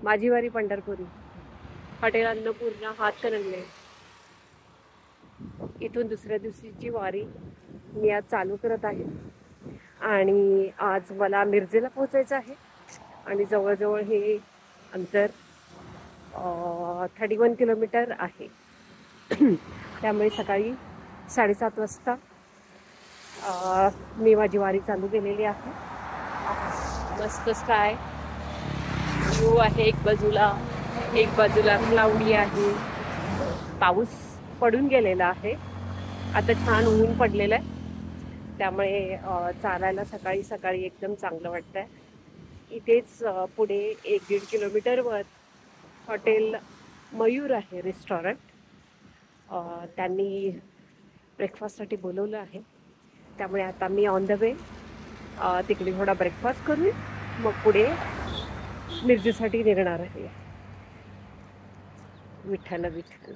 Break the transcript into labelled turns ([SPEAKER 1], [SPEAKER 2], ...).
[SPEAKER 1] माझी वारी पंढरपुरी, हॉटेल अन्नपूर्णा, हातकणंगले. इथून दुसऱ्या दिवशीची वारी मी आज चालू करत आहे आणि आज मला मिरजेला पोहोचायचं आहे आणि जवळजवळ हे अंतर 31 किलोमीटर आहे. त्यामुळे सकाळी 7:30 वाजता मी माझी वारी चालू केलेली आहे. मस्त स्काय व्ह्यू आहे, एक बाजूला क्लाउडी आहे. पाऊस पडून गेलेला आहे, आता छान ऊन पडलेलं आहे. त्यामुळे चालायला सकाळी सकाळी एकदम चांगलं वाटतंय. इथेच पुढे 1-1.5 किलोमीटरवर हॉटेल मयूर आहे, रेस्टॉरंट. त्यांनी ब्रेकफास्टसाठी बोलवलं आहे. त्यामुळे आता मी ऑन द वे तिकडे थोडा ब्रेकफास्ट करून मग पुढे मिरजेसाठी निघणार आहे. विठ्ठल विठ्ठल.